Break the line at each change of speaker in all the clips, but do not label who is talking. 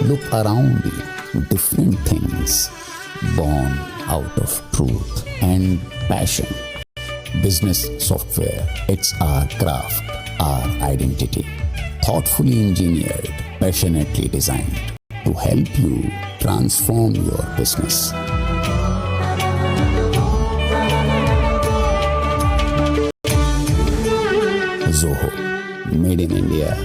Look around you, different things born out of truth and passion. Business software, it's our craft, our identity. Thoughtfully engineered, passionately designed to help you transform your business. Zoho, made in India,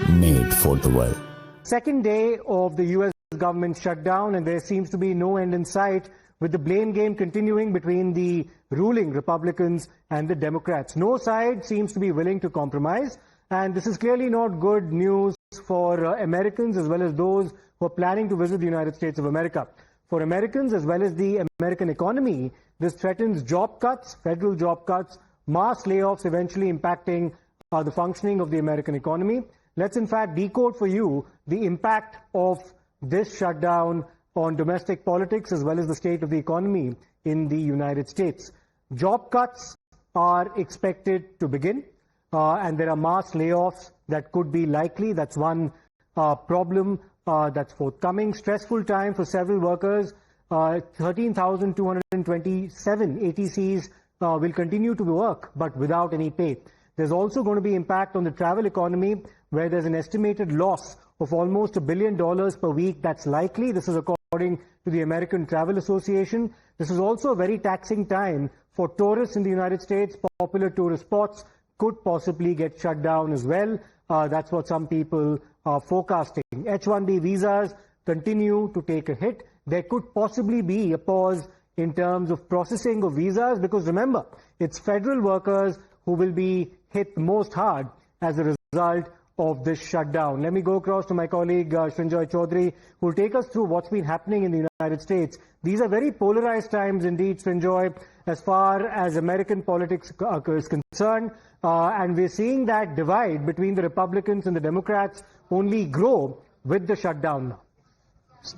made for the world.
Second day of the US government shutdown, and there seems to be no end in sight, with the blame game continuing between the ruling Republicans and the Democrats. No side seems to be willing to compromise, and this is clearly not good news for Americans as well as those who are planning to visit the United States of America. For Americans as well as the American economy, this threatens job cuts, federal job cuts, mass layoffs eventually impacting the functioning of the American economy. Let's in fact decode for you the impact of this shutdown on domestic politics as well as the state of the economy in the United States. Job cuts are expected to begin, and there are mass layoffs that could be likely. That's one problem that's forthcoming. Stressful time for several workers. 13,227 ATCs will continue to work, but without any pay. There's also going to be impact on the travel economy, where there's an estimated loss of almost $1 billion per week. That's likely. This is according to the American Travel Association. This is also a very taxing time for tourists in the United States. Popular tourist spots could possibly get shut down as well. That's what some people are forecasting. H-1B visas continue to take a hit. There could possibly be a pause in terms of processing of visas, because remember, it's federal workers who will be hit most hard as a result of this shutdown. Let me go across to my colleague Srinjoy Chaudhary, who will take us through what's been happening in the United States. These are very polarized times indeed, Srinjoy, as far as American politics is concerned, and we're seeing that divide between the Republicans and the Democrats only grow with the shutdown now.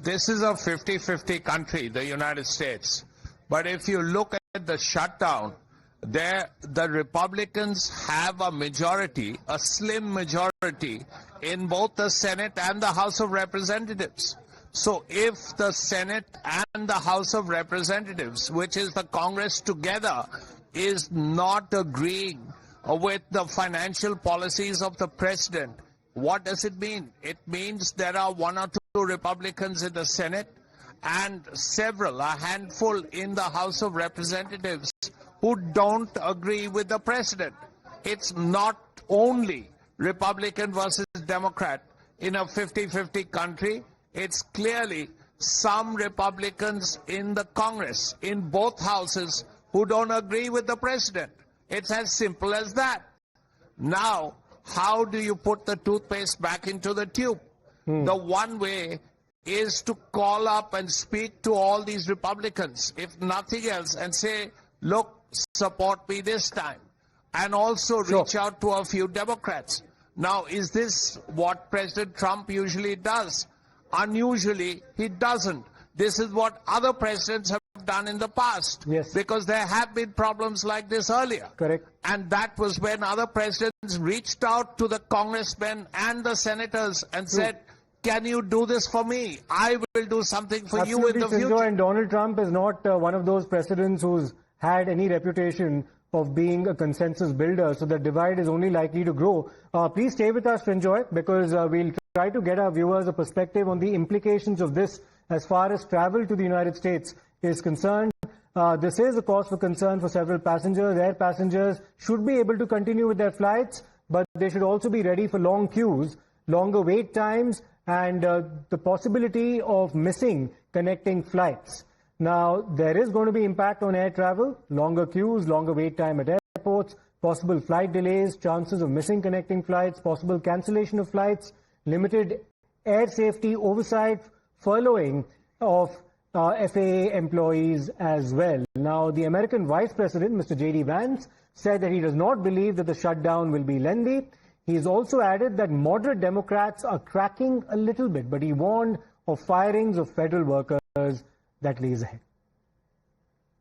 This is a 50-50 country, the United States. But if you look at the shutdown, the Republicans have a majority, a slim majority, in both the Senate and the House of Representatives. So if the Senate and the House of Representatives, which is the Congress together, is not agreeing with the financial policies of the president, what does it mean? It means there are one or two Republicans in the Senate and a handful in the House of Representatives who don't agree with the president. It's not only Republican versus Democrat in a 50-50 country. It's clearly some Republicans in the Congress, in both houses, who don't agree with the president. It's as simple as that. Now, how do you put the toothpaste back into the tube? The one way is to call up and speak to all these Republicans, if nothing else, and say, look, support me this time, and also reach out to a few Democrats. Now, is this what President Trump usually does? Unusually, he doesn't. This is what other presidents have done in the past.
Yes.
Because there have been problems like this earlier.
Correct.
And that was when other presidents reached out to the congressmen and the senators and said, can you do this for me? I will do something for you in the future.
And Donald Trump is not one of those presidents who's had any reputation of being a consensus builder, so the divide is only likely to grow. Please stay with us, Srinjoy, because we'll try to get our viewers a perspective on the implications of this as far as travel to the United States is concerned. This is a cause for concern for several passengers. Air passengers should be able to continue with their flights, but they should also be ready for long queues, longer wait times, and the possibility of missing connecting flights. Now, there is going to be impact on air travel, longer queues, longer wait time at airports, possible flight delays, chances of missing connecting flights, possible cancellation of flights, limited air safety oversight, furloughing of FAA employees as well. Now, the American Vice President, Mr. J.D. Vance, said that he does not believe that the shutdown will be lengthy. He has also added that moderate Democrats are cracking a little bit, but he warned of firings of federal workers that lays ahead.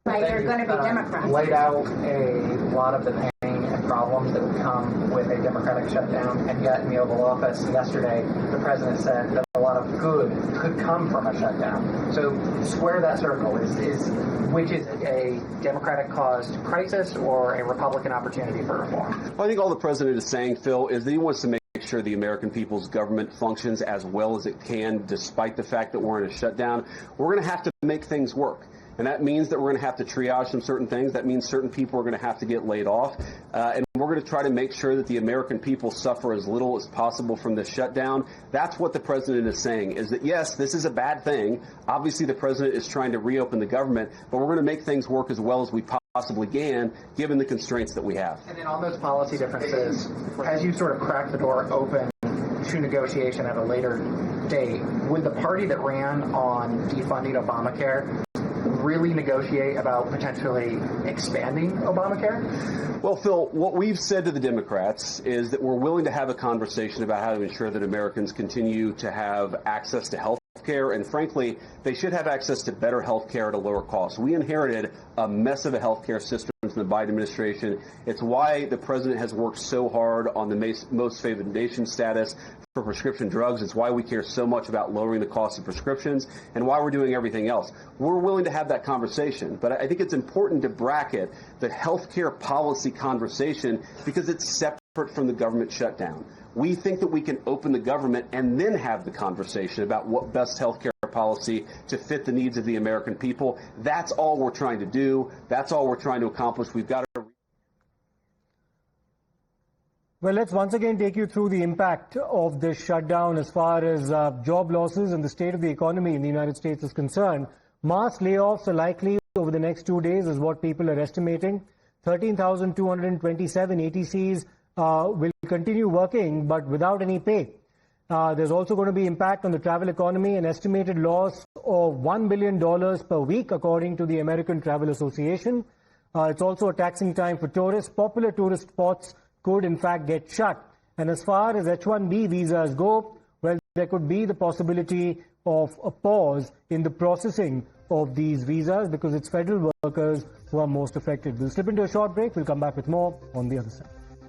They're going to be Democrats.
Laid out a lot of the pain and problems that would come with a Democratic shutdown, and yet in the Oval Office yesterday, the president said that the lot of good could come from a shutdown. So square that circle. Which is it, a Democratic-caused crisis or a Republican opportunity for reform?
Well, I think all the president is saying, Phil, is that he wants to make sure the American people's government functions as well as it can, despite the fact that we're in a shutdown. We're going to have to make things work. And that means that we're going to have to triage some certain things. That means certain people are going to have to get laid off. And we're going to try to make sure that the American people suffer as little as possible from this shutdown. That's what the president is saying, is that, yes, this is a bad thing. Obviously, the president is trying to reopen the government, but we're going to make things work as well as we possibly can, given the constraints that we have.
And then on those policy differences, as you sort of crack the door open to negotiation at a later date, would the party that ran on defunding Obamacare really negotiate about potentially expanding Obamacare?
Well, Phil, what we've said to the Democrats is that we're willing to have a conversation about how to ensure that Americans continue to have access to health care, and frankly, they should have access to better health care at a lower cost. We inherited a mess of a health care system from the Biden administration. It's why the president has worked so hard on the most favored nation status for prescription drugs. It's why we care so much about lowering the cost of prescriptions and why we're doing everything else. We're willing to have that conversation, but I think it's important to bracket the health care policy conversation because it's separate from the government shutdown. We think that we can open the government and then have the conversation about what best health care policy to fit the needs of the American people. That's all we're trying to do. That's all we're trying to accomplish. We've got to...
Well, let's once again take you through the impact of this shutdown as far as job losses and the state of the economy in the United States is concerned. Mass layoffs are likely over the next 2 days is what people are estimating. 13,227 ATCs will continue working, but without any pay. There's also going to be impact on the travel economy, an estimated loss of $1 billion per week, according to the American Travel Association. It's also a taxing time for tourists. Popular tourist spots could, in fact, get shut. And as far as H-1B visas go, well, there could be the possibility of a pause in the processing of these visas because it's federal workers who are most affected. We'll slip into a short break. We'll come back with more on the other side.